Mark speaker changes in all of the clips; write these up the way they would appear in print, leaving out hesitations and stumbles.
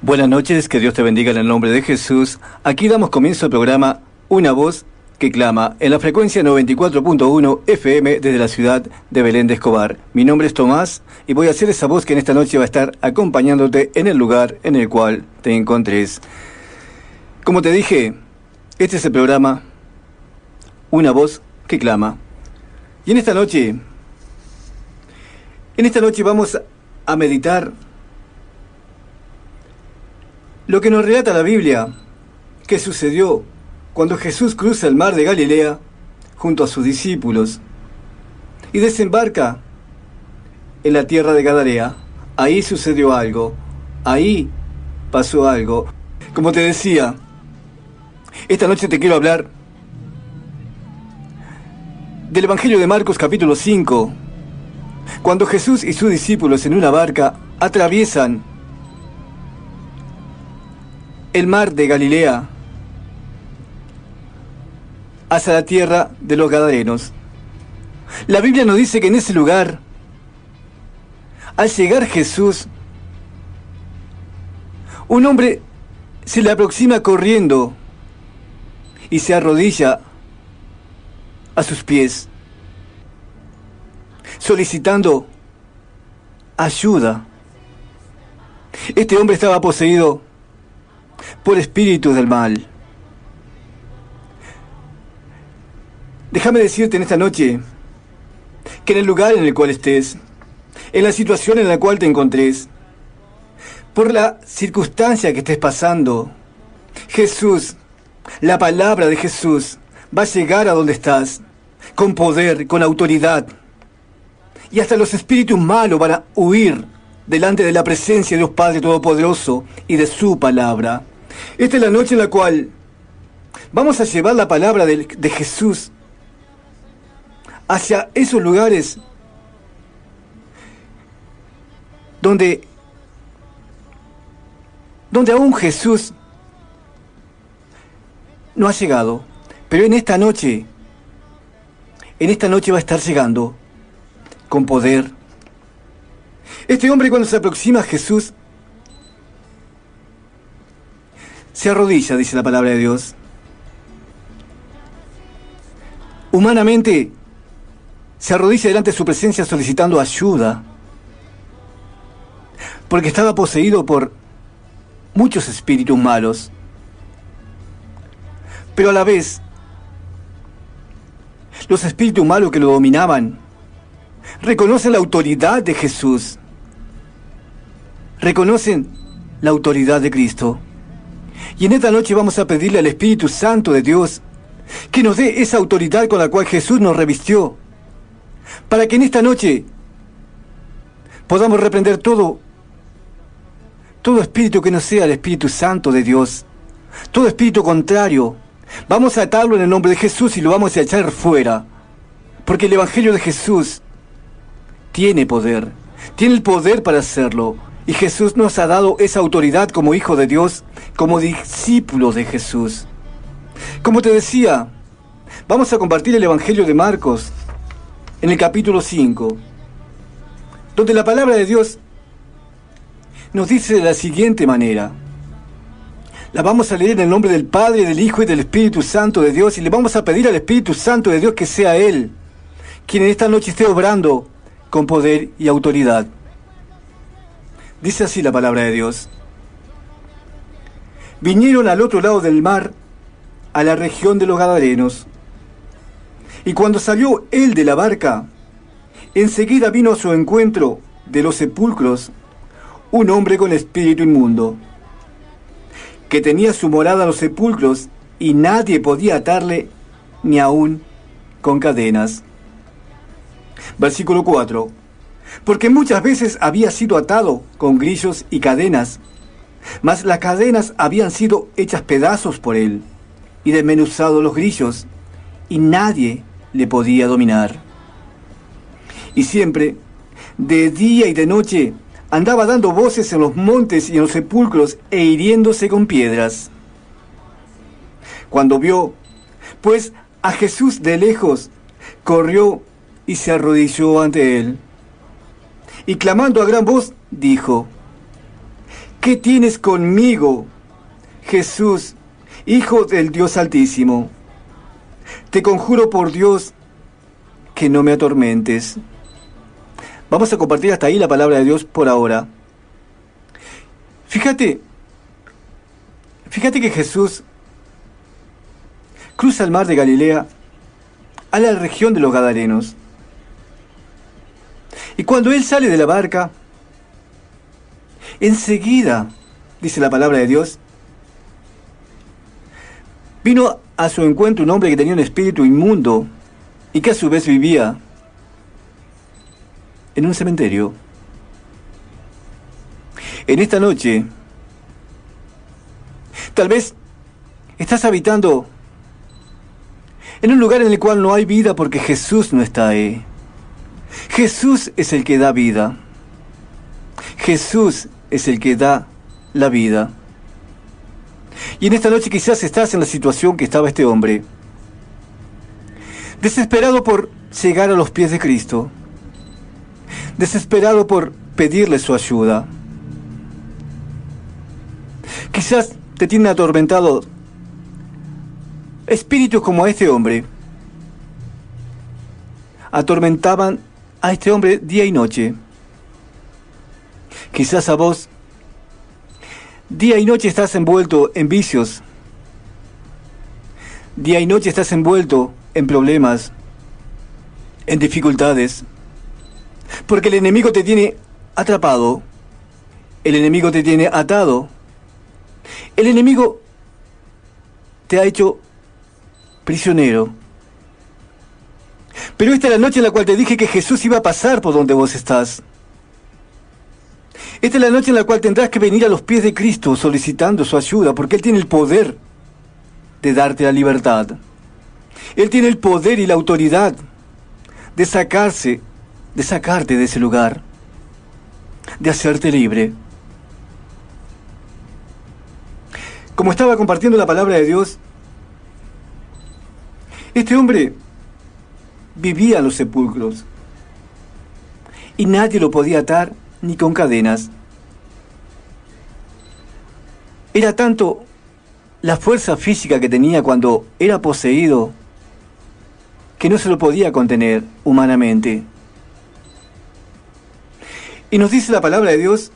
Speaker 1: Buenas noches, que Dios te bendiga en el nombre de Jesús. Aquí damos comienzo al programa Una Voz que Clama, en la frecuencia 94.1 FM desde la ciudad de Belén de Escobar. Mi nombre es Tomás y voy a ser esa voz que en esta noche va a estar acompañándote en el lugar en el cual te encontres. Como te dije, este es el programa Una Voz que Clama. Y en esta noche vamos a meditar lo que nos relata la Biblia que sucedió cuando Jesús cruza el mar de Galilea junto a sus discípulos y desembarca en la tierra de Gadarea. Ahí sucedió algo, ahí pasó algo. Como te decía, esta noche te quiero hablar del Evangelio de Marcos capítulo 5, cuando Jesús y sus discípulos en una barca atraviesan el mar de Galilea hacia la tierra de los Gadarenos. La Biblia nos dice que en ese lugar, al llegar Jesús, un hombre se le aproxima corriendo y se arrodilla a sus pies, solicitando ayuda. Este hombre estaba poseído por espíritus del mal. Déjame decirte en esta noche que en el lugar en el cual estés, en la situación en la cual te encontres, por la circunstancia que estés pasando, Jesús, la palabra de Jesús, va a llegar a donde estás, con poder, con autoridad. Y hasta los espíritus malos van a huir delante de la presencia de Dios Padre Todopoderoso y de su palabra. Esta es la noche en la cual vamos a llevar la palabra de Jesús hacia esos lugares donde aún Jesús no ha llegado. Pero en esta noche va a estar llegando con poder. Este hombre, cuando se aproxima a Jesús, se arrodilla, dice la palabra de Dios. Humanamente, se arrodilla delante de su presencia solicitando ayuda, porque estaba poseído por muchos espíritus malos. Pero a la vez, los espíritus malos que lo dominaban reconocen la autoridad de Jesús, reconocen la autoridad de Cristo. Y en esta noche vamos a pedirle al Espíritu Santo de Dios que nos dé esa autoridad con la cual Jesús nos revistió, para que en esta noche podamos reprender todo espíritu que no sea el Espíritu Santo de Dios, todo espíritu contrario. Vamos a atarlo en el nombre de Jesús y lo vamos a echar fuera, porque el Evangelio de Jesús tiene poder, tiene el poder para hacerlo. Y Jesús nos ha dado esa autoridad como hijo de Dios, como discípulos de Jesús. Como te decía, vamos a compartir el Evangelio de Marcos en el capítulo 5, donde la palabra de Dios nos dice de la siguiente manera. La vamos a leer en el nombre del Padre, del Hijo y del Espíritu Santo de Dios, y le vamos a pedir al Espíritu Santo de Dios que sea Él quien en esta noche esté obrando con poder y autoridad. Dice así la palabra de Dios. Vinieron al otro lado del mar, a la región de los Gadarenos. Y cuando salió él de la barca, enseguida vino a su encuentro de los sepulcros un hombre con espíritu inmundo, que tenía su morada en los sepulcros, y nadie podía atarle ni aun con cadenas. Versículo 4. Porque muchas veces había sido atado con grillos y cadenas, mas las cadenas habían sido hechas pedazos por él, y desmenuzados los grillos, y nadie le podía dominar. Y siempre, de día y de noche, andaba dando voces en los montes y en los sepulcros, e hiriéndose con piedras. Cuando vio, pues, a Jesús de lejos, corrió y se arrodilló ante él. Y clamando a gran voz, dijo: ¿Qué tienes conmigo, Jesús, Hijo del Dios Altísimo? Te conjuro por Dios que no me atormentes. Vamos a compartir hasta ahí la palabra de Dios por ahora. Fíjate que Jesús cruza el mar de Galilea a la región de los Gadarenos. Y cuando él sale de la barca, enseguida, dice la palabra de Dios, vino a su encuentro un hombre que tenía un espíritu inmundo y que a su vez vivía en un cementerio. En esta noche, tal vez estás habitando en un lugar en el cual no hay vida porque Jesús no está ahí. Jesús es el que da vida. Jesús es el que da la vida. Y en esta noche quizás estás en la situación que estaba este hombre, desesperado por llegar a los pies de Cristo, desesperado por pedirle su ayuda. Quizás te tienen atormentado espíritus como a este hombre. Atormentaban a este hombre día y noche. Quizás a vos, día y noche estás envuelto en vicios. Día y noche estás envuelto en problemas, en dificultades. Porque el enemigo te tiene atrapado. El enemigo te tiene atado. El enemigo te ha hecho prisionero. Pero esta es la noche en la cual te dije que Jesús iba a pasar por donde vos estás. Esta es la noche en la cual tendrás que venir a los pies de Cristo solicitando su ayuda, porque Él tiene el poder de darte la libertad. Él tiene el poder y la autoridad de sacarte de ese lugar, de hacerte libre. Como estaba compartiendo la palabra de Dios, este hombre vivía en los sepulcros y nadie lo podía atar ni con cadenas. Era tanto la fuerza física que tenía cuando era poseído que no se lo podía contener humanamente. Y nos dice la palabra de Dios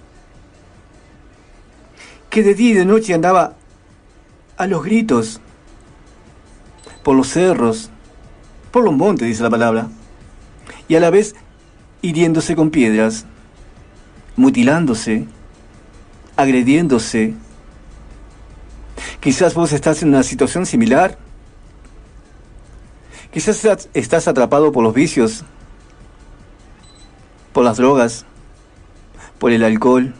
Speaker 1: que de día y de noche andaba a los gritos por los cerros, por los montes, dice la palabra, y a la vez hiriéndose con piedras, mutilándose, agrediéndose. Quizás vos estás en una situación similar. Quizás estás atrapado por los vicios, por las drogas, por el alcohol,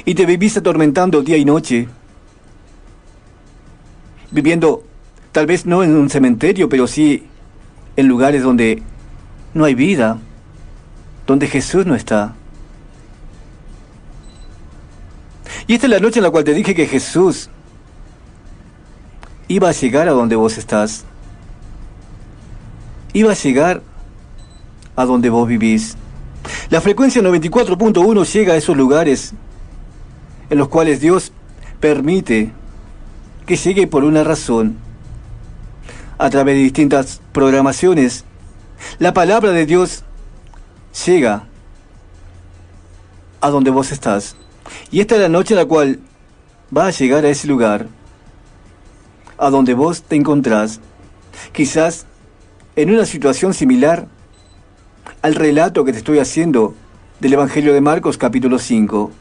Speaker 1: y te vivís atormentando día y noche, viviendo tal vez no en un cementerio, pero sí en lugares donde no hay vida, donde Jesús no está. Y esta es la noche en la cual te dije que Jesús iba a llegar a donde vos estás. Iba a llegar a donde vos vivís. La frecuencia 94.1 llega a esos lugares en los cuales Dios permite que llegue por una razón. A través de distintas programaciones, la palabra de Dios llega a donde vos estás. Y esta es la noche en la cual va a llegar a ese lugar, a donde vos te encontrás, quizás en una situación similar al relato que te estoy haciendo del Evangelio de Marcos capítulo 5.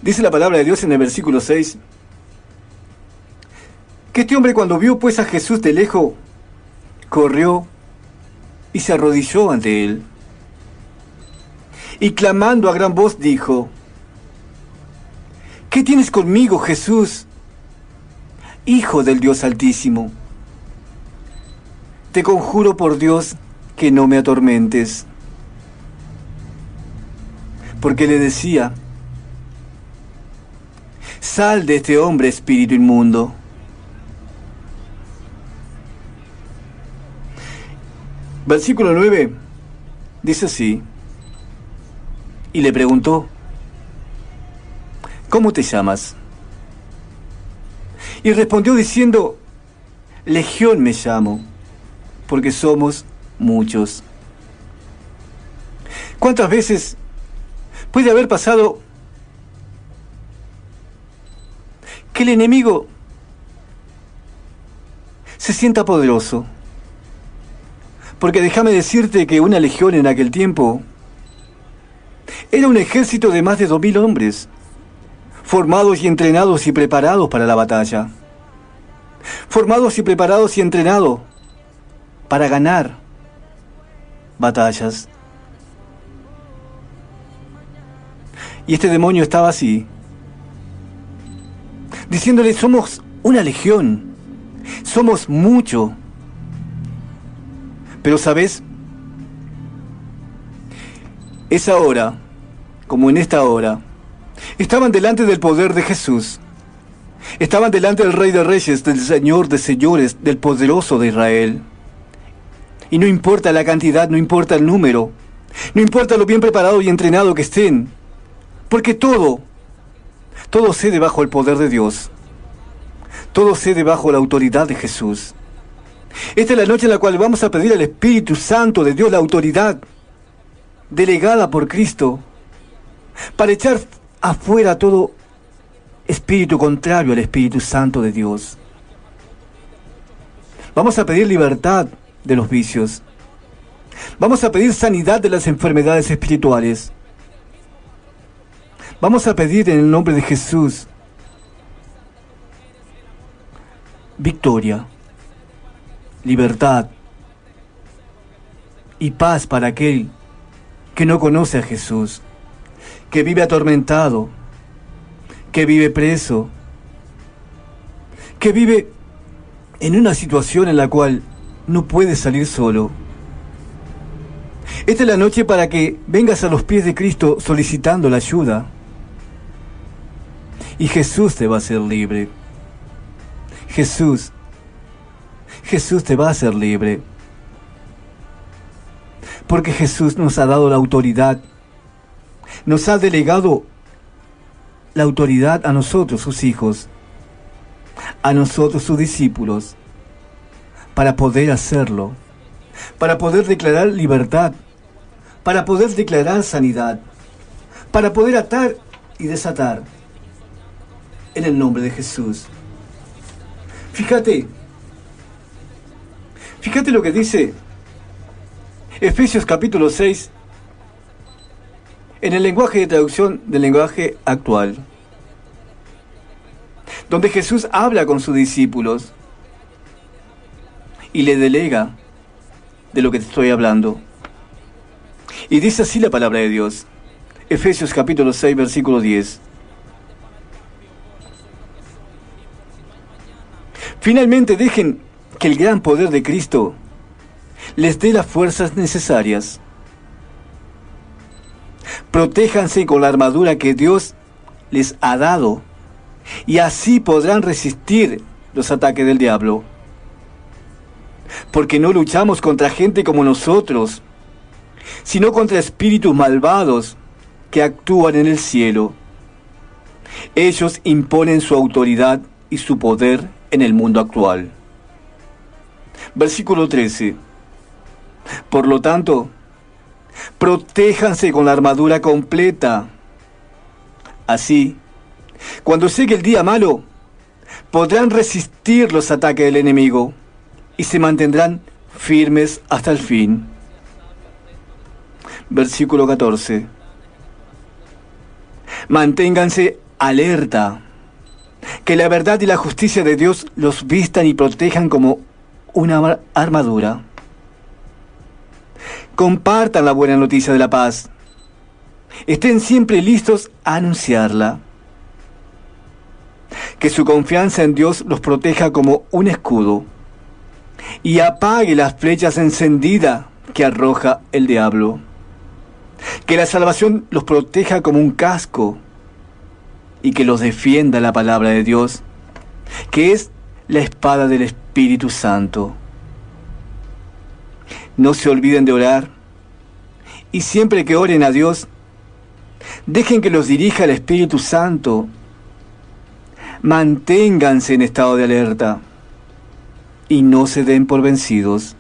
Speaker 1: Dice la palabra de Dios en el versículo 6, que este hombre cuando vio pues a Jesús de lejos, corrió y se arrodilló ante él. Y clamando a gran voz dijo, ¿qué tienes conmigo, Jesús, Hijo del Dios Altísimo? Te conjuro por Dios que no me atormentes. Porque le decía, sal de este hombre, espíritu inmundo. Versículo 9 dice así, y le preguntó: ¿cómo te llamas? Y respondió diciendo: Legión me llamo, porque somos muchos. ¿Cuántas veces puede haber pasado que el enemigo se sienta poderoso? Porque déjame decirte que una legión en aquel tiempo era un ejército de más de 2000 hombres, formados y entrenados y preparados para la batalla. Formados y preparados y entrenados para ganar batallas. Y este demonio estaba así, diciéndole: somos una legión, somos mucho. Pero ¿sabes? Esa hora, como en esta hora, estaban delante del poder de Jesús. Estaban delante del Rey de Reyes, del Señor de Señores, del poderoso de Israel. Y no importa la cantidad, no importa el número, no importa lo bien preparado y entrenado que estén, porque todo cede bajo el poder de Dios. Todo cede bajo la autoridad de Jesús. Esta es la noche en la cual vamos a pedir al Espíritu Santo de Dios la autoridad delegada por Cristo para echar afuera todo espíritu contrario al Espíritu Santo de Dios. Vamos a pedir libertad de los vicios. Vamos a pedir sanidad de las enfermedades espirituales. Vamos a pedir en el nombre de Jesús victoria, libertad y paz para aquel que no conoce a Jesús, que vive atormentado, que vive preso, que vive en una situación en la cual no puede salir solo. Esta es la noche para que vengas a los pies de Cristo solicitando la ayuda. Y Jesús te va a hacer libre. Jesús te va a hacer libre. Porque Jesús nos ha dado la autoridad. Nos ha delegado la autoridad a nosotros, sus hijos, a nosotros, sus discípulos, para poder hacerlo, para poder declarar libertad, para poder declarar sanidad, para poder atar y desatar, en el nombre de Jesús. Fíjate lo que dice Efesios capítulo 6, en el lenguaje de traducción del lenguaje actual, donde Jesús habla con sus discípulos y le delega de lo que te estoy hablando. Y dice así la palabra de Dios, Efesios capítulo 6, versículo 10. Finalmente dejen que el gran poder de Cristo les dé las fuerzas necesarias. Protéjanse con la armadura que Dios les ha dado, y así podrán resistir los ataques del diablo. Porque no luchamos contra gente como nosotros, sino contra espíritus malvados que actúan en el cielo. Ellos imponen su autoridad y su poder en el mundo actual. Versículo 13. Por lo tanto, protéjanse con la armadura completa. Así, cuando llegue el día malo, podrán resistir los ataques del enemigo y se mantendrán firmes hasta el fin. Versículo 14. Manténganse alerta, que la verdad y la justicia de Dios los vistan y protejan como una armadura. Compartan la buena noticia de la paz. Estén siempre listos a anunciarla. Que su confianza en Dios los proteja como un escudo y apague las flechas encendidas que arroja el diablo. Que la salvación los proteja como un casco y que los defienda la palabra de Dios, que es la espada del Espíritu Santo. No se olviden de orar, y siempre que oren a Dios, Dejen que los dirija el Espíritu Santo. Manténganse en estado de alerta y no se den por vencidos.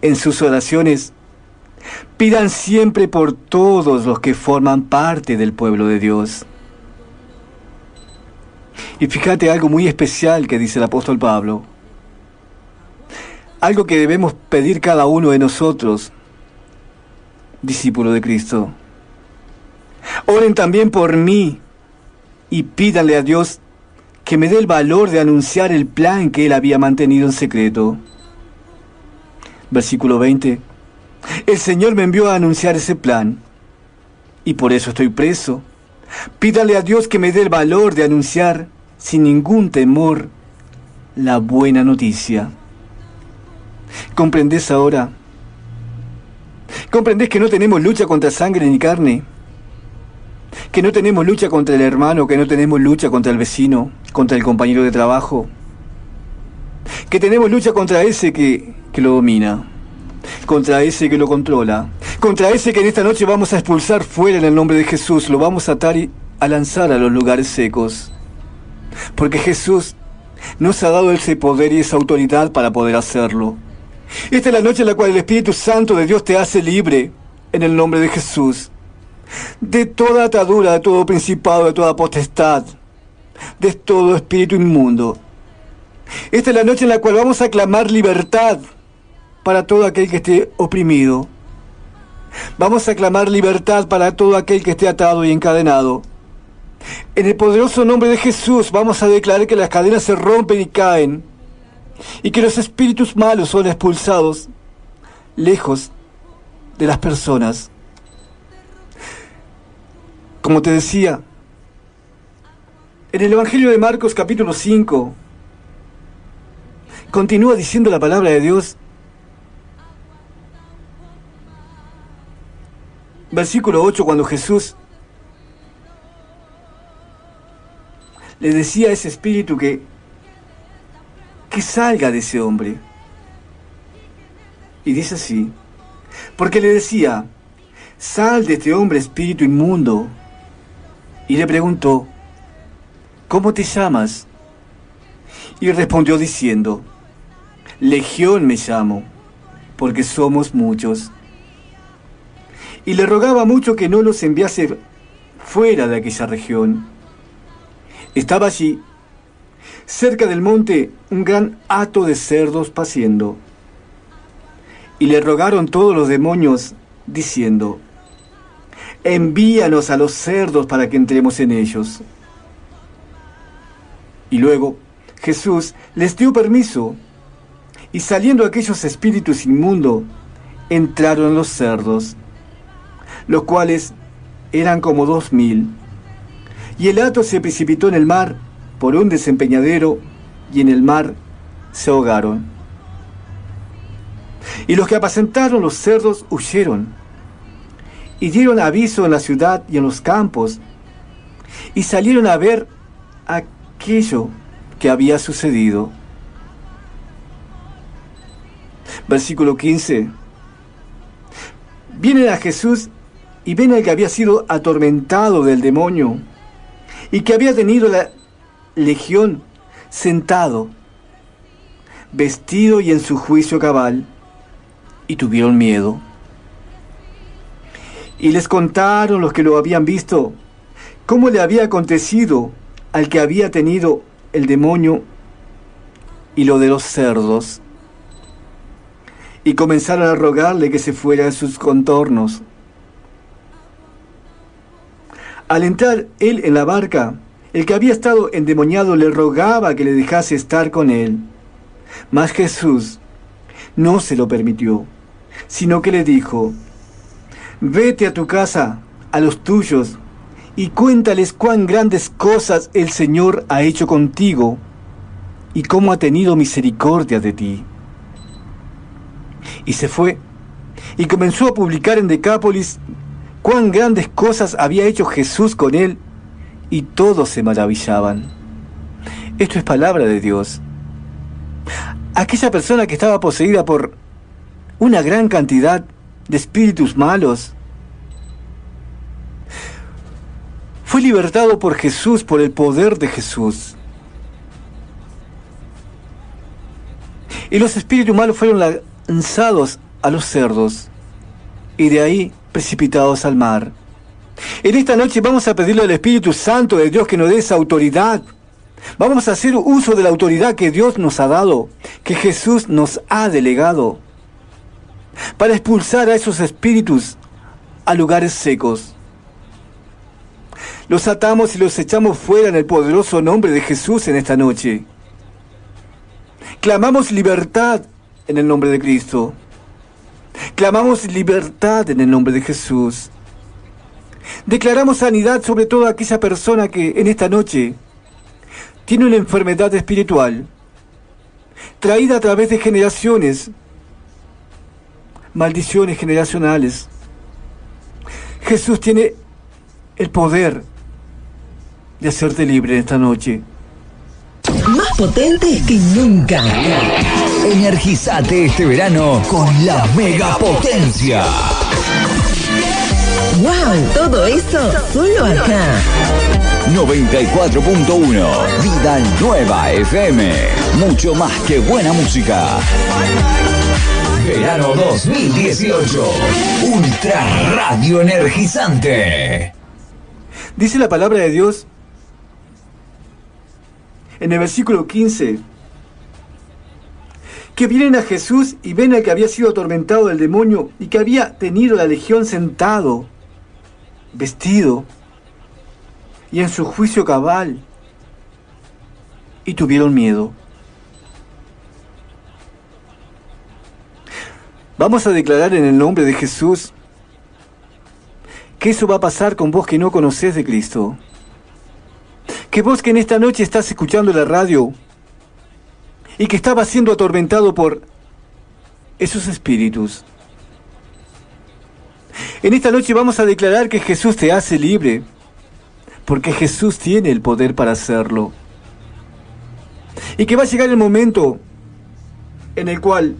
Speaker 1: En sus oraciones, pidan siempre por todos los que forman parte del pueblo de Dios. Y fíjate algo muy especial que dice el apóstol Pablo. Algo que debemos pedir cada uno de nosotros, discípulo de Cristo. Oren también por mí y pídanle a Dios que me dé el valor de anunciar el plan que Él había mantenido en secreto. Versículo 20. El Señor me envió a anunciar ese plan y por eso estoy preso. Pídale a Dios que me dé el valor de anunciar sin ningún temor la buena noticia. ¿Comprendés ahora? ¿Comprendés que no tenemos lucha contra sangre ni carne? Que no tenemos lucha contra el hermano, que no tenemos lucha contra el vecino, contra el compañero de trabajo. Que tenemos lucha contra ese que lo domina, contra ese que lo controla, contra ese que en esta noche vamos a expulsar fuera en el nombre de Jesús, lo vamos a atar y a lanzar a los lugares secos. Porque Jesús nos ha dado ese poder y esa autoridad para poder hacerlo. Esta es la noche en la cual el Espíritu Santo de Dios te hace libre en el nombre de Jesús. De toda atadura, de todo principado, de toda potestad, de todo espíritu inmundo. Esta es la noche en la cual vamos a clamar libertad para todo aquel que esté oprimido. Vamos a clamar libertad para todo aquel que esté atado y encadenado. En el poderoso nombre de Jesús vamos a declarar que las cadenas se rompen y caen, y que los espíritus malos son expulsados lejos de las personas. Como te decía, en el Evangelio de Marcos capítulo 5, continúa diciendo la palabra de Dios. Versículo 8, cuando Jesús le decía a ese espíritu que salga de ese hombre. Y dice así, porque le decía, sal de este hombre, espíritu inmundo. Y le preguntó, ¿cómo te llamas? Y respondió diciendo, Legión me llamo, porque somos muchos. Y le rogaba mucho que no los enviase fuera de aquella región. Estaba allí, cerca del monte, un gran hato de cerdos paciendo. Y le rogaron todos los demonios, diciendo, envíanos a los cerdos para que entremos en ellos. Y luego Jesús les dio permiso, y saliendo aquellos espíritus inmundos, entraron los cerdos, los cuales eran como 2000. Y el hato se precipitó en el mar por un desempeñadero, y en el mar se ahogaron. Y los que apacentaron los cerdos huyeron, y dieron aviso en la ciudad y en los campos, y salieron a ver aquello que había sucedido. Versículo 15. Vienen a Jesús y ven al que había sido atormentado del demonio y que había tenido la legión sentado, vestido y en su juicio cabal, y tuvieron miedo. Y les contaron los que lo habían visto cómo le había acontecido al que había tenido el demonio y lo de los cerdos. Y comenzaron a rogarle que se fuera de sus contornos. Al entrar él en la barca, el que había estado endemoniado le rogaba que le dejase estar con él. Mas Jesús no se lo permitió, sino que le dijo, vete a tu casa, a los tuyos, y cuéntales cuán grandes cosas el Señor ha hecho contigo, y cómo ha tenido misericordia de ti. Y se fue, y comenzó a publicar en Decápolis cuán grandes cosas había hecho Jesús con él, y todos se maravillaban. Esto es palabra de Dios. Aquella persona que estaba poseída por una gran cantidad de espíritus malos, fue libertado por Jesús, por el poder de Jesús. Y los espíritus malos fueron lanzados a los cerdos y de ahí precipitados al mar. En esta noche vamos a pedirle al Espíritu Santo de Dios que nos dé esa autoridad. Vamos a hacer uso de la autoridad que Dios nos ha dado, que Jesús nos ha delegado, para expulsar a esos espíritus a lugares secos. Los atamos y los echamos fuera en el poderoso nombre de Jesús en esta noche. Clamamos libertad en el nombre de Cristo. Clamamos libertad en el nombre de Jesús. Declaramos sanidad sobre toda aquella persona que en esta noche tiene una enfermedad espiritual, traída a través de generaciones, maldiciones generacionales. Jesús tiene el poder de hacerte libre en esta noche.
Speaker 2: Más potentes que nunca.
Speaker 3: Energizate este verano con la megapotencia.
Speaker 2: ¡Wow! Todo eso solo acá.
Speaker 3: 94.1 Vida Nueva FM. Mucho más que buena música. Verano 2018. Ultra Radio Energizante.
Speaker 1: Dice la palabra de Dios en el versículo 15, que vienen a Jesús y ven al que había sido atormentado del demonio y que había tenido la legión sentado, vestido y en su juicio cabal, y tuvieron miedo. Vamos a declarar en el nombre de Jesús que eso va a pasar con vos que no conocés de Cristo. Que vos que en esta noche estás escuchando la radio y que estabas siendo atormentado por esos espíritus. En esta noche vamos a declarar que Jesús te hace libre, porque Jesús tiene el poder para hacerlo. Y que va a llegar el momento en el cual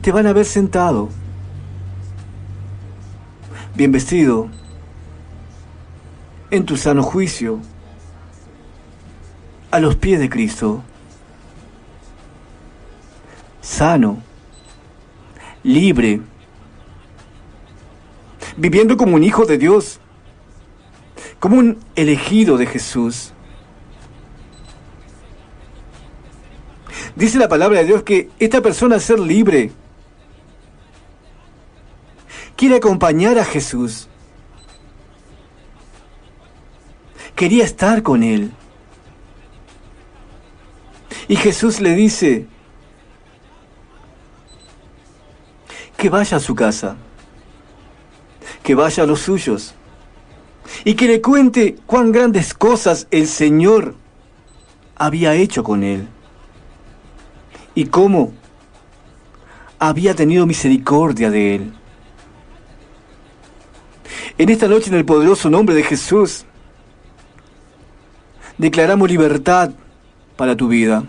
Speaker 1: te van a ver sentado, bien vestido, en tu sano juicio, a los pies de Cristo, sano, libre, viviendo como un hijo de Dios, como un elegido de Jesús. Dice la palabra de Dios que esta persona, al ser libre, quiere acompañar a Jesús. Quería estar con Él. Y Jesús le dice que vaya a su casa, que vaya a los suyos, y que le cuente cuán grandes cosas el Señor había hecho con él, y cómo había tenido misericordia de él. En esta noche, en el poderoso nombre de Jesús, declaramos libertad para tu vida.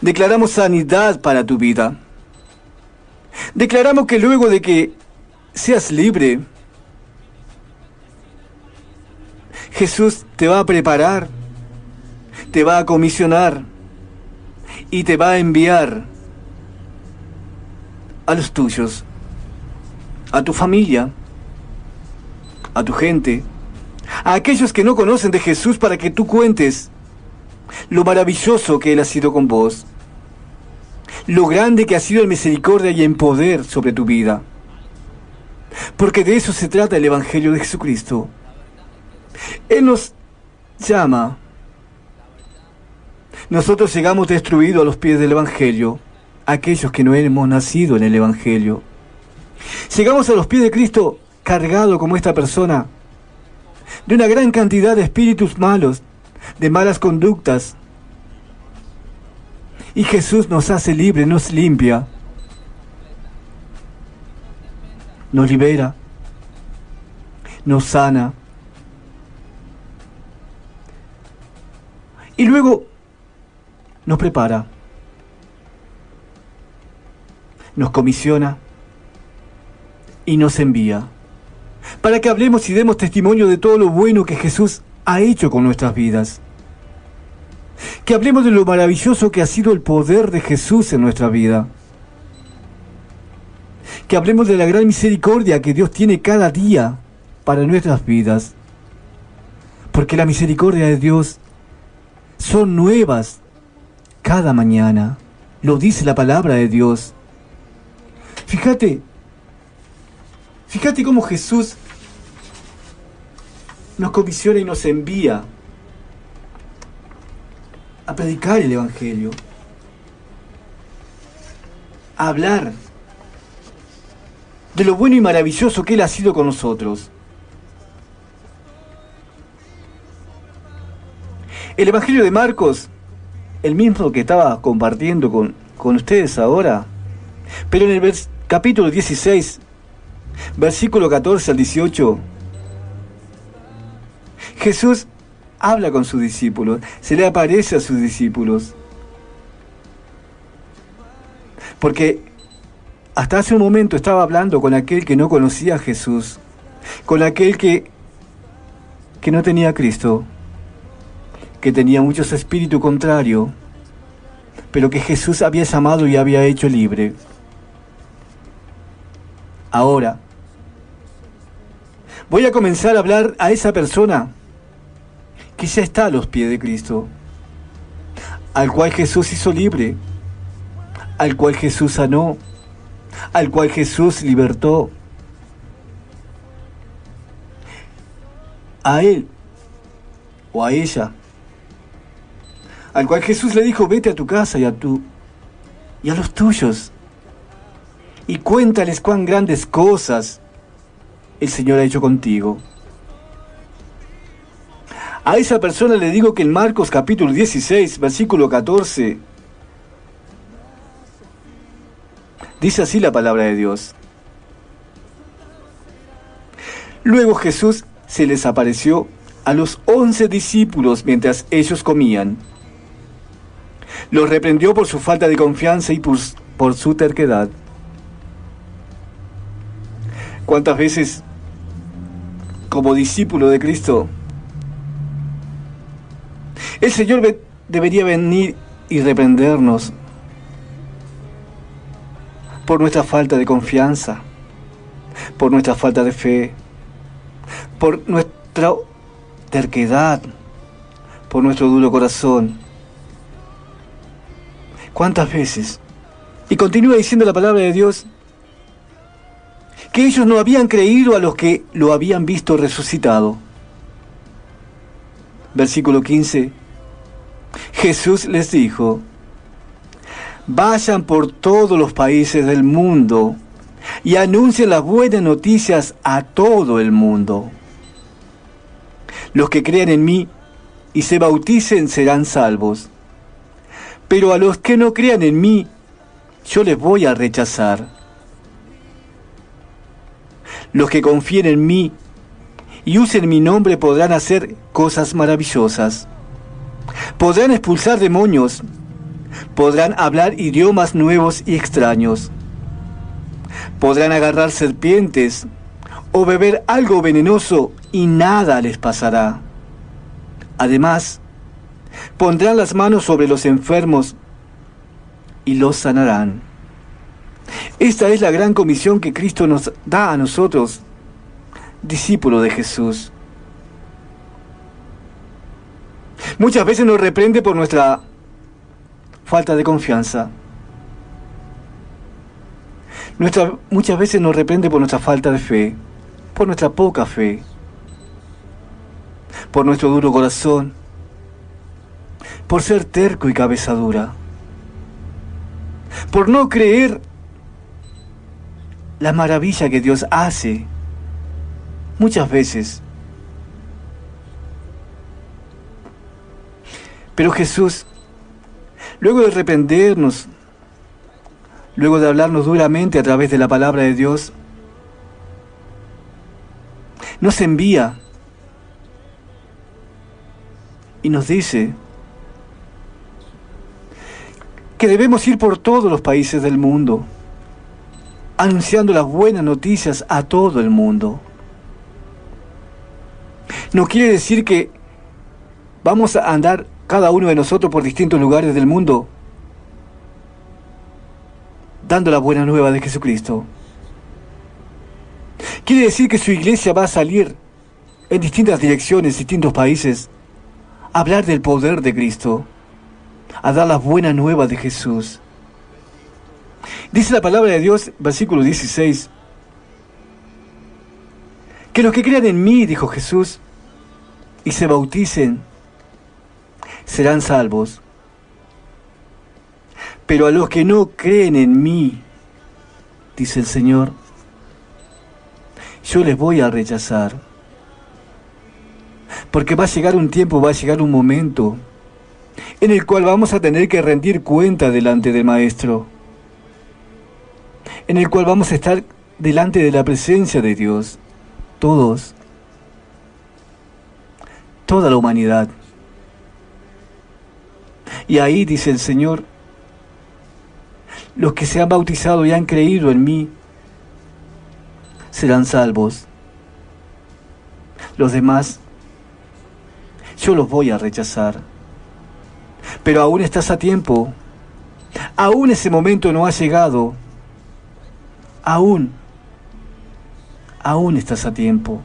Speaker 1: Declaramos sanidad para tu vida. Declaramos que luego de que seas libre, Jesús te va a preparar, te va a comisionar y te va a enviar a los tuyos, a tu familia, a tu gente, a aquellos que no conocen de Jesús, para que tú cuentes lo maravilloso que Él ha sido con vos, lo grande que ha sido en misericordia y en poder sobre tu vida. Porque de eso se trata el Evangelio de Jesucristo. Él nos llama. Nosotros llegamos destruidos a los pies del Evangelio, aquellos que no hemos nacido en el Evangelio. Llegamos a los pies de Cristo cargado como esta persona de una gran cantidad de espíritus malos, de malas conductas. Y Jesús nos hace libre, nos limpia, nos libera, nos sana. Y luego nos prepara, nos comisiona y nos envía. para que hablemos y demos testimonio de todo lo bueno que Jesús ha hecho con nuestras vidas. Que hablemos de lo maravilloso que ha sido el poder de Jesús en nuestra vida. Que hablemos de la gran misericordia que Dios tiene cada día para nuestras vidas. Porque la misericordia de Dios son nuevas cada mañana. Lo dice la palabra de Dios. Fíjate cómo Jesús nos comisiona y nos envía a predicar el Evangelio, a hablar de lo bueno y maravilloso que Él ha sido con nosotros. El Evangelio de Marcos, el mismo que estaba compartiendo con ustedes ahora, pero en el capítulo 16, versículo 14 al 18, Jesús habla con sus discípulos, se le aparece a sus discípulos. Porque hasta hace un momento estaba hablando con aquel que no conocía a Jesús, con aquel que no tenía a Cristo, que tenía muchos espíritus contrarios, pero que Jesús había llamado y había hecho libre. Ahora, voy a comenzar a hablar a esa persona que ya está a los pies de Cristo, al cual Jesús hizo libre, al cual Jesús sanó, al cual Jesús libertó. A él o a ella, al cual Jesús le dijo: vete a tu casa y a los tuyos y cuéntales cuán grandes cosas el Señor ha hecho contigo. A esa persona le digo que en Marcos capítulo 16, versículo 14, dice así la palabra de Dios. Luego Jesús se les apareció a los 11 discípulos mientras ellos comían. Los reprendió por su falta de confianza y por su terquedad. ¿Cuántas veces, como discípulo de Cristo, el Señor debería venir y reprendernos por nuestra falta de confianza, por nuestra falta de fe, por nuestra terquedad, por nuestro duro corazón? ¿Cuántas veces? Y continúa diciendo la palabra de Dios que ellos no habían creído a los que lo habían visto resucitado. Versículo 15. Jesús les dijo: vayan por todos los países del mundo y anuncien las buenas noticias a todo el mundo. Los que crean en mí y se bauticen serán salvos, pero a los que no crean en mí, yo les voy a rechazar. Los que confíen en mí y usen mi nombre podrán hacer cosas maravillosas. Podrán expulsar demonios, podrán hablar idiomas nuevos y extraños, podrán agarrar serpientes o beber algo venenoso y nada les pasará. Además, pondrán las manos sobre los enfermos y los sanarán. Esta es la gran comisión que Cristo nos da a nosotros, discípulos de Jesús. Muchas veces nos reprende por nuestra falta de confianza. Muchas veces nos reprende por nuestra falta de fe, por nuestra poca fe, por nuestro duro corazón, por ser terco y cabeza dura, por no creer la maravilla que Dios hace muchas veces. Pero Jesús, luego de reprendernos, luego de hablarnos duramente a través de la palabra de Dios, nos envía y nos dice que debemos ir por todos los países del mundo, anunciando las buenas noticias a todo el mundo. No quiere decir que vamos a andar cada uno de nosotros por distintos lugares del mundo dando la buena nueva de Jesucristo. Quiere decir que su iglesia va a salir en distintas direcciones, distintos países, a hablar del poder de Cristo, a dar la buena nueva de Jesús. Dice la palabra de Dios, versículo 16, que los que crean en mí, dijo Jesús, y se bauticen, serán salvos. Pero a los que no creen en mí, dice el Señor, yo les voy a rechazar. Porque va a llegar un tiempo, va a llegar un momento en el cual vamos a tener que rendir cuenta delante del Maestro, en el cual vamos a estar delante de la presencia de Dios, todos, toda la humanidad. Y ahí, dice el Señor, los que se han bautizado y han creído en mí serán salvos. Los demás, yo los voy a rechazar. Pero aún estás a tiempo. Aún ese momento no ha llegado. Aún estás a tiempo.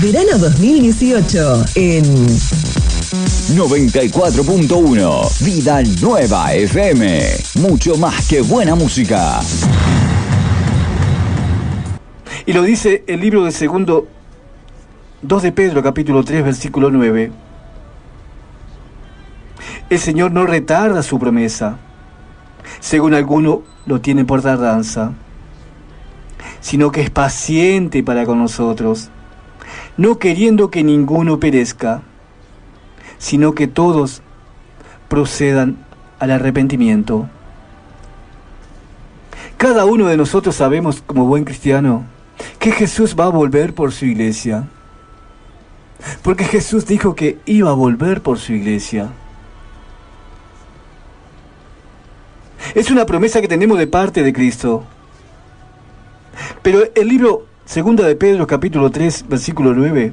Speaker 2: Verano 2018 en
Speaker 3: 94.1 Vida Nueva FM. Mucho más que buena música.
Speaker 1: Y lo dice el libro de segundo 2 de Pedro, capítulo 3, versículo 9. El Señor no retarda su promesa, según algunos lo tienen por tardanza, sino que es paciente para con nosotros, no queriendo que ninguno perezca, sino que todos procedan al arrepentimiento. Cada uno de nosotros sabemos, como buen cristiano, que Jesús va a volver por su iglesia, porque Jesús dijo que iba a volver por su iglesia. Es una promesa que tenemos de parte de Cristo. Pero el libro 2 de Pedro, capítulo 3, versículo 9,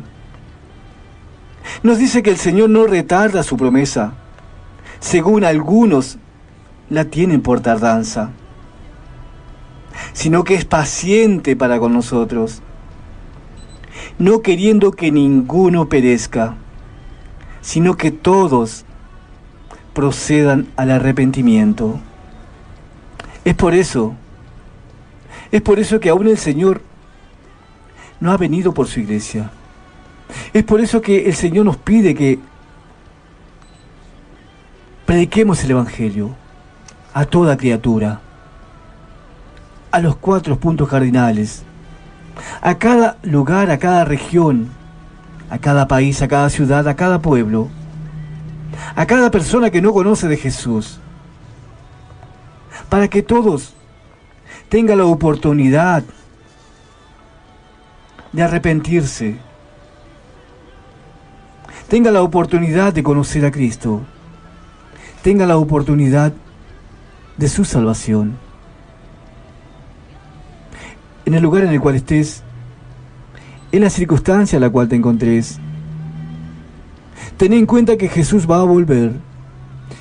Speaker 1: nos dice que el Señor no retarda su promesa, según algunos la tienen por tardanza, sino que es paciente para con nosotros, no queriendo que ninguno perezca, sino que todos procedan al arrepentimiento. Es por eso que aún el Señor no ha venido por su iglesia. Es por eso que el Señor nos pide que prediquemos el Evangelio a toda criatura, a los 4 puntos cardinales, a cada lugar, a cada región, a cada país, a cada ciudad, a cada pueblo, a cada persona que no conoce de Jesús, para que todos tengan la oportunidad de arrepentirse, tengan la oportunidad de conocer a Cristo, tengan la oportunidad de su salvación. En el lugar en el cual estés, en la circunstancia en la cual te encontres, ten en cuenta que Jesús va a volver,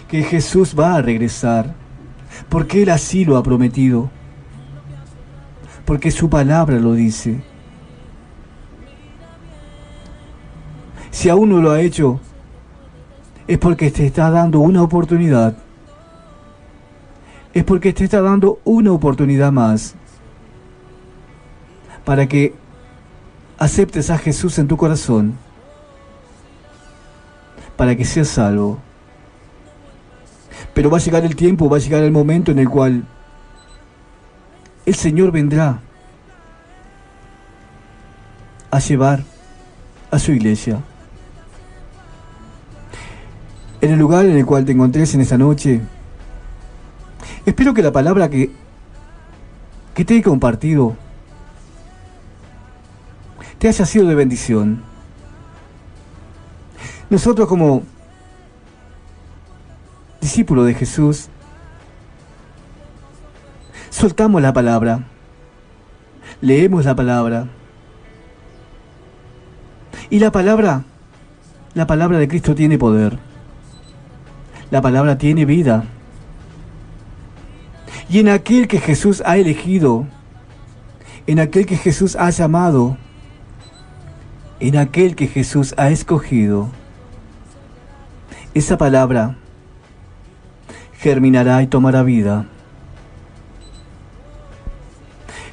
Speaker 1: que Jesús va a regresar, porque Él así lo ha prometido, porque su palabra lo dice. Si aún no lo ha hecho, es porque te está dando una oportunidad. Es porque te está dando una oportunidad más para que aceptes a Jesús en tu corazón, para que seas salvo. Pero va a llegar el tiempo, va a llegar el momento en el cual el Señor vendrá a llevar a su iglesia. En el lugar en el cual te encontres en esta noche, espero que la palabra que te he compartido te haya sido de bendición. Nosotros como discípulos de Jesús, soltamos la palabra, leemos la palabra Y la palabra de Cristo tiene poder. La palabra tiene vida. Y en aquel que Jesús ha elegido, en aquel que Jesús ha llamado, en aquel que Jesús ha escogido, esa palabra germinará y tomará vida.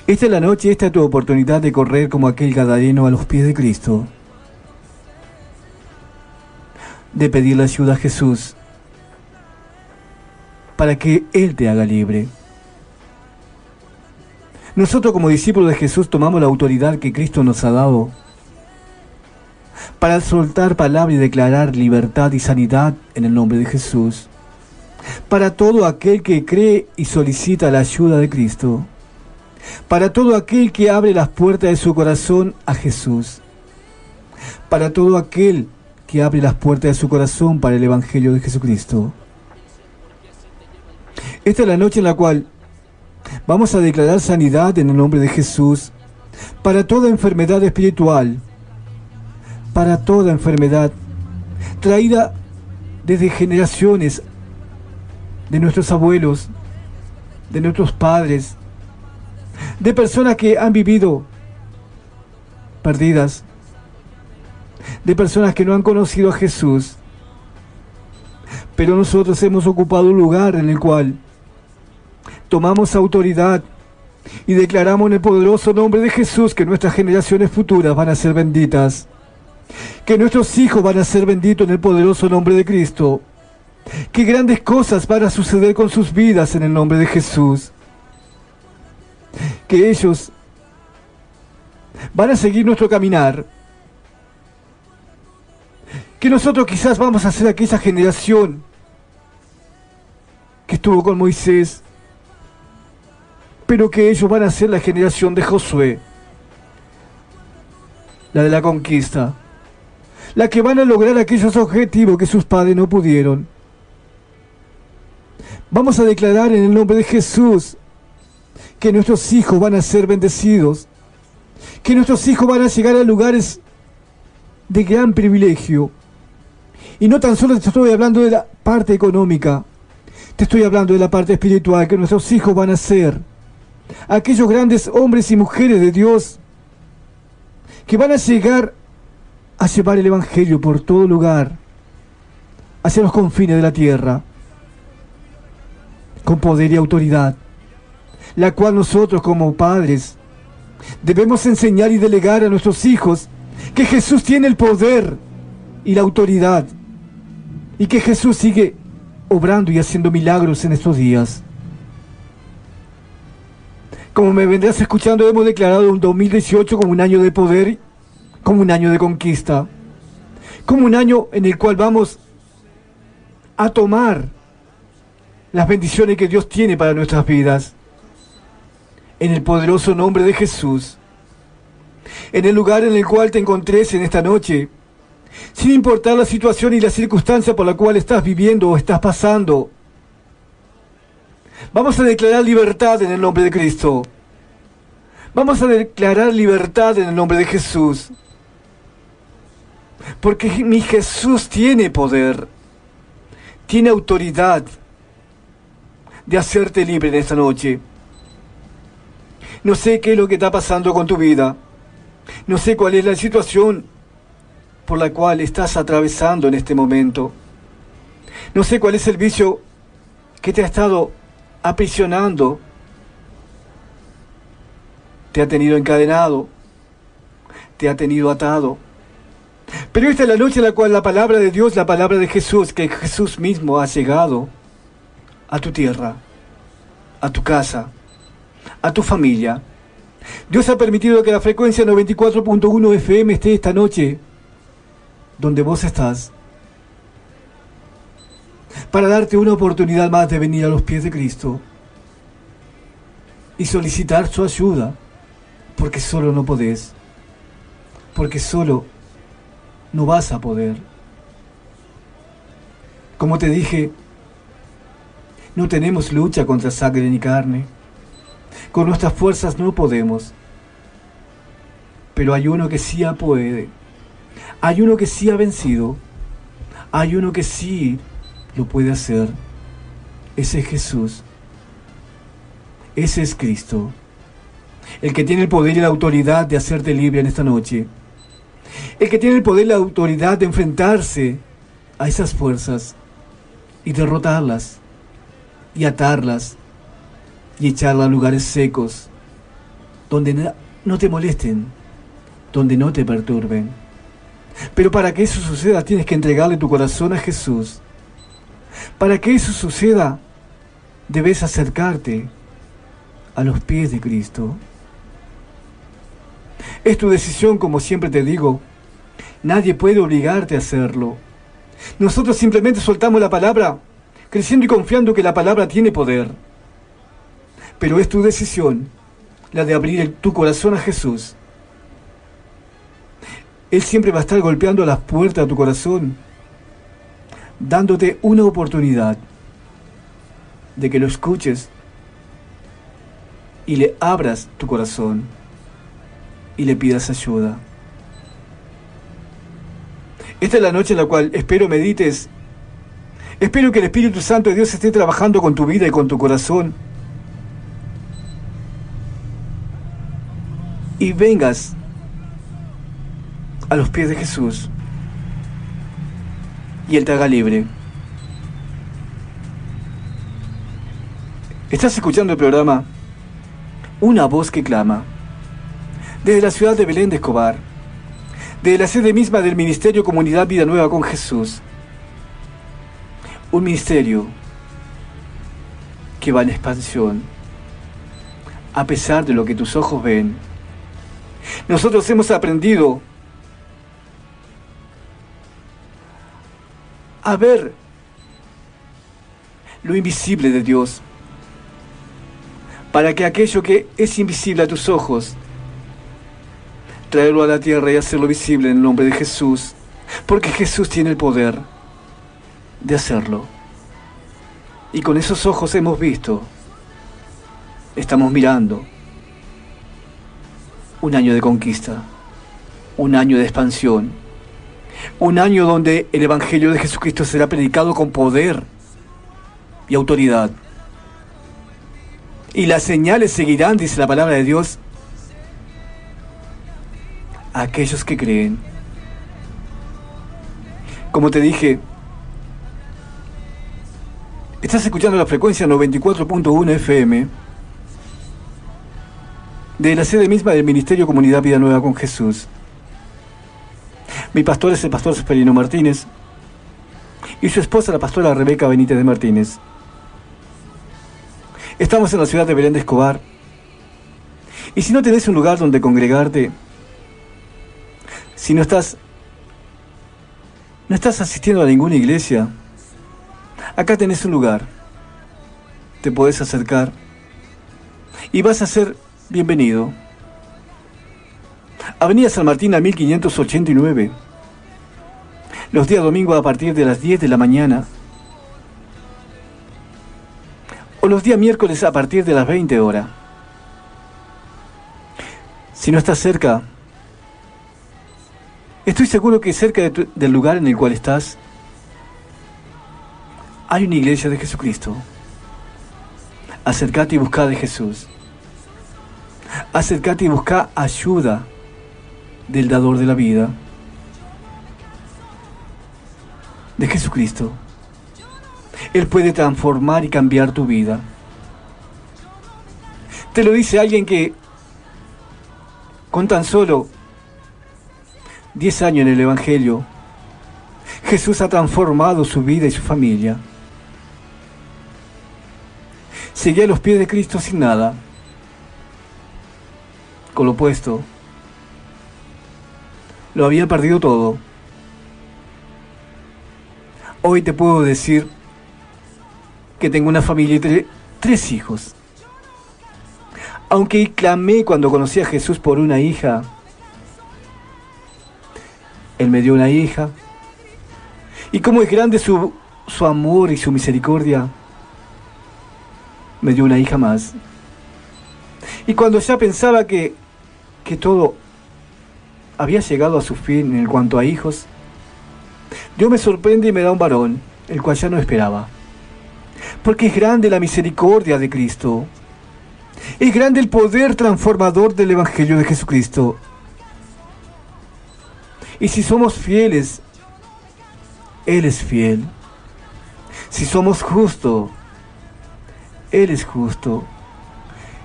Speaker 1: Esta es la noche, esta es tu oportunidad de correr como aquel gadareno a los pies de Cristo, de pedirle ayuda a Jesús para que Él te haga libre. Nosotros como discípulos de Jesús tomamos la autoridad que Cristo nos ha dado para soltar palabra y declarar libertad y sanidad en el nombre de Jesús, para todo aquel que cree y solicita la ayuda de Cristo, para todo aquel que abre las puertas de su corazón a Jesús, para todo aquel que abre las puertas de su corazón para el Evangelio de Jesucristo. Esta es la noche en la cual vamos a declarar sanidad en el nombre de Jesús para toda enfermedad espiritual, para toda enfermedad traída desde generaciones de nuestros abuelos, de nuestros padres, de personas que han vivido perdidas, de personas que no han conocido a Jesús. Pero nosotros hemos ocupado un lugar en el cual tomamos autoridad y declaramos en el poderoso nombre de Jesús que nuestras generaciones futuras van a ser benditas, que nuestros hijos van a ser benditos en el poderoso nombre de Cristo, que grandes cosas van a suceder con sus vidas en el nombre de Jesús, que ellos van a seguir nuestro caminar, que nosotros quizás vamos a ser aquella generación que estuvo con Moisés, pero que ellos van a ser la generación de Josué, la de la conquista, la que van a lograr aquellos objetivos que sus padres no pudieron. Vamos a declarar en el nombre de Jesús que nuestros hijos van a ser bendecidos, que nuestros hijos van a llegar a lugares de gran privilegio. Y no tan solo te estoy hablando de la parte económica, te estoy hablando de la parte espiritual, que nuestros hijos van a ser aquellos grandes hombres y mujeres de Dios que van a llegar a llevar el Evangelio por todo lugar, hacia los confines de la tierra, con poder y autoridad, la cual nosotros como padres debemos enseñar y delegar a nuestros hijos que Jesús tiene el poder y la autoridad, y que Jesús sigue obrando y haciendo milagros en estos días. Como me vendrás escuchando, hemos declarado un 2018 como un año de poder, como un año de conquista, como un año en el cual vamos a tomar las bendiciones que Dios tiene para nuestras vidas. En el poderoso nombre de Jesús, en el lugar en el cual te encontres en esta noche, sin importar la situación y la circunstancia por la cual estás viviendo o estás pasando, vamos a declarar libertad en el nombre de Cristo. Vamos a declarar libertad en el nombre de Jesús. Porque mi Jesús tiene poder, tiene autoridad de hacerte libre en esta noche. No sé qué es lo que está pasando con tu vida. No sé cuál es la situación por la cual estás atravesando en este momento. No sé cuál es el vicio que te ha estado aprisionando, te ha tenido encadenado, te ha tenido atado. Pero esta es la noche en la cual la palabra de Dios, la palabra de Jesús, que Jesús mismo ha llegado a tu tierra, a tu casa, a tu familia. Dios ha permitido que la frecuencia 94.1 FM esté esta noche donde vos estás, para darte una oportunidad más de venir a los pies de Cristo y solicitar su ayuda, porque solo no podés, porque solo no vas a poder. Como te dije, no tenemos lucha contra sangre ni carne, con nuestras fuerzas no podemos, pero hay uno que sí puede, Hay uno que sí ha vencido. Hay uno que sí lo puede hacer. Ese es Jesús. Ese es Cristo. El que tiene el poder y la autoridad de hacerte libre en esta noche. El que tiene el poder y la autoridad de enfrentarse a esas fuerzas y derrotarlas y atarlas y echarlas a lugares secos donde no te molesten, donde no te perturben. Pero para que eso suceda tienes que entregarle tu corazón a Jesús. Para que eso suceda debes acercarte a los pies de Cristo. Es tu decisión, como siempre te digo. Nadie puede obligarte a hacerlo. Nosotros simplemente soltamos la palabra, creyendo y confiando que la palabra tiene poder. Pero es tu decisión, la de abrir tu corazón a Jesús. Él siempre va a estar golpeando las puertas de tu corazón, dándote una oportunidad de que lo escuches y le abras tu corazón y le pidas ayuda. Esta es la noche en la cual espero medites. Espero que el Espíritu Santo de Dios esté trabajando con tu vida y con tu corazón. Y vengas a los pies de Jesús y Él te haga libre. Estás escuchando el programa Una Voz que Clama, desde la ciudad de Belén de Escobar, desde la sede misma del Ministerio Comunidad Vida Nueva con Jesús. Un ministerio que va en expansión, a pesar de lo que tus ojos ven. Nosotros hemos aprendido a ver lo invisible de Dios, para que aquello que es invisible a tus ojos, traerlo a la tierra y hacerlo visible en el nombre de Jesús, porque Jesús tiene el poder de hacerlo. Y con esos ojos hemos visto, estamos mirando un año de conquista, un año de expansión, un año donde el Evangelio de Jesucristo será predicado con poder y autoridad. Y las señales seguirán, dice la palabra de Dios, a aquellos que creen. Como te dije, estás escuchando la frecuencia 94.1 FM de la sede misma del Ministerio Comunidad Vida Nueva con Jesús. Mi pastor es el pastor Seferino Martínez y su esposa la pastora Rebeca Benítez de Martínez. Estamos en la ciudad de Belén de Escobar. Y si no tenés un lugar donde congregarte, si no estás asistiendo a ninguna iglesia, acá tenés un lugar. Te podés acercar y vas a ser bienvenido. Avenida San Martín a 1589. Los días domingos a partir de las 10 de la mañana. O los días miércoles a partir de las 20 horas. Si no estás cerca, estoy seguro que cerca del lugar en el cual estás hay una iglesia de Jesucristo. Acércate y busca de Jesús. Acércate y busca ayuda del dador de la vida, de Jesucristo. Él puede transformar y cambiar tu vida. Te lo dice alguien que con tan solo 10 años en el Evangelio, Jesús ha transformado su vida y su familia. Seguía a los pies de Cristo sin nada. Con lo opuesto, lo había perdido todo. Hoy te puedo decir que tengo una familia y 3 hijos. Aunque clamé cuando conocí a Jesús por una hija, Él me dio una hija. Y como es grande su amor y su misericordia, me dio una hija más. Y cuando ya pensaba que todo había llegado a su fin en cuanto a hijos, Dios me sorprende y me da un varón, el cual ya no esperaba. Porque es grande la misericordia de Cristo. Es grande el poder transformador del Evangelio de Jesucristo. Y si somos fieles, Él es fiel. Si somos justos, Él es justo.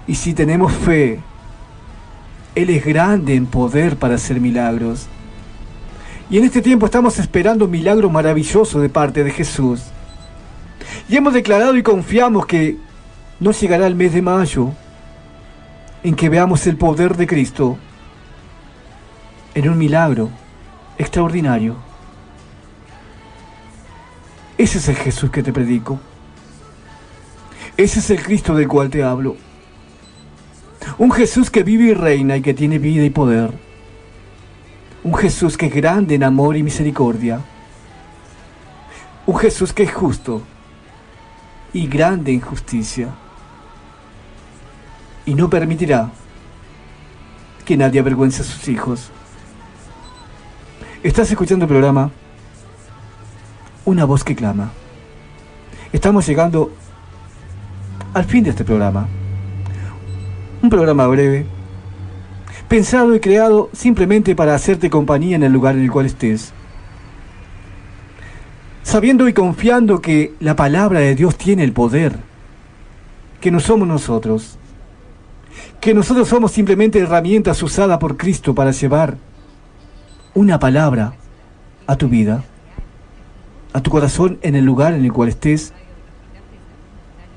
Speaker 1: Y si tenemos fe, Él es grande en poder para hacer milagros. Y en este tiempo estamos esperando un milagro maravilloso de parte de Jesús. Y hemos declarado y confiamos que no llegará el mes de mayo en que veamos el poder de Cristo en un milagro extraordinario. Ese es el Jesús que te predico. Ese es el Cristo del cual te hablo. Un Jesús que vive y reina y que tiene vida y poder. Un Jesús que es grande en amor y misericordia. Un Jesús que es justo y grande en justicia. Y no permitirá que nadie avergüence a sus hijos. Estás escuchando el programa Una Voz que Clama. Estamos llegando al fin de este programa. Un programa breve, pensado y creado simplemente para hacerte compañía en el lugar en el cual estés. Sabiendo y confiando que la palabra de Dios tiene el poder, que no somos nosotros, que nosotros somos simplemente herramientas usadas por Cristo para llevar una palabra a tu vida, a tu corazón, en el lugar en el cual estés,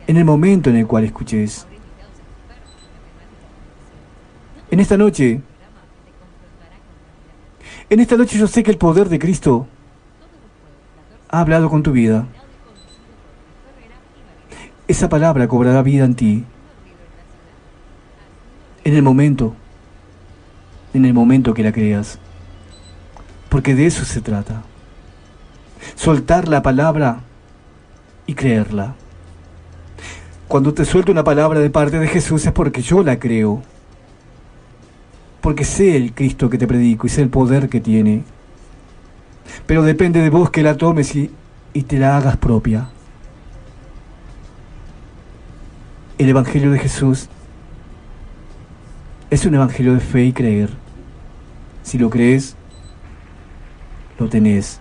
Speaker 1: en el momento en el cual escuches. En esta noche yo sé que el poder de Cristo ha hablado con tu vida. Esa palabra cobrará vida en ti. En el momento que la creas. Porque de eso se trata. Soltar la palabra y creerla. Cuando te suelto una palabra de parte de Jesús es porque yo la creo. Porque sé el Cristo que te predico y sé el poder que tiene. Pero depende de vos que la tomes y te la hagas propia. El Evangelio de Jesús es un evangelio de fe y creer. Si lo crees, lo tenés.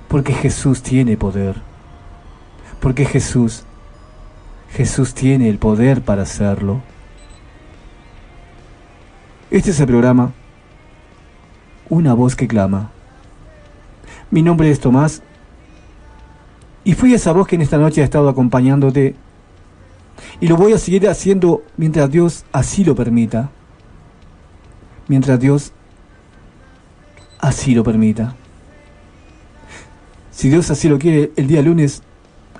Speaker 1: Porque Jesús tiene poder. Porque Jesús tiene el poder para hacerlo. Este es el programa Una Voz que Clama. Mi nombre es Tomás y fui esa voz que en esta noche ha estado acompañándote y lo voy a seguir haciendo mientras Dios así lo permita. Mientras Dios así lo permita. Si Dios así lo quiere, el día lunes,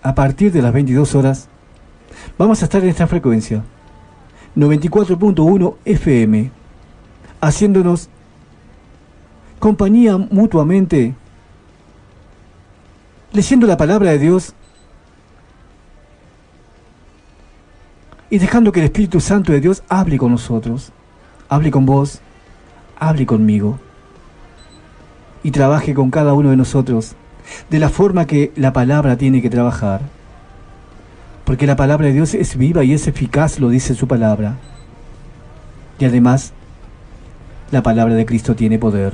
Speaker 1: a partir de las 22 horas, vamos a estar en esta frecuencia, 94.1 FM, haciéndonos compañía mutuamente, leyendo la palabra de Dios y dejando que el Espíritu Santo de Dios hable con nosotros, hable con vos, hable conmigo y trabaje con cada uno de nosotros de la forma que la palabra tiene que trabajar. Porque la palabra de Dios es viva y es eficaz, lo dice su palabra. Y además, la palabra de Cristo tiene poder.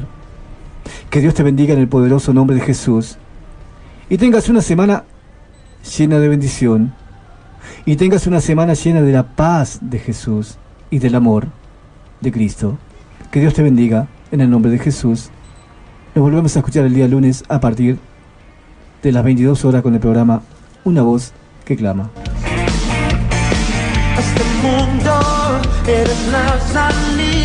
Speaker 1: Que Dios te bendiga en el poderoso nombre de Jesús. Y tengas una semana llena de bendición. Y tengas una semana llena de la paz de Jesús y del amor de Cristo. Que Dios te bendiga en el nombre de Jesús. Nos volvemos a escuchar el día lunes a partir de las 22 horas con el programa Una Voz que Clama.
Speaker 4: Este mundo eres la salida.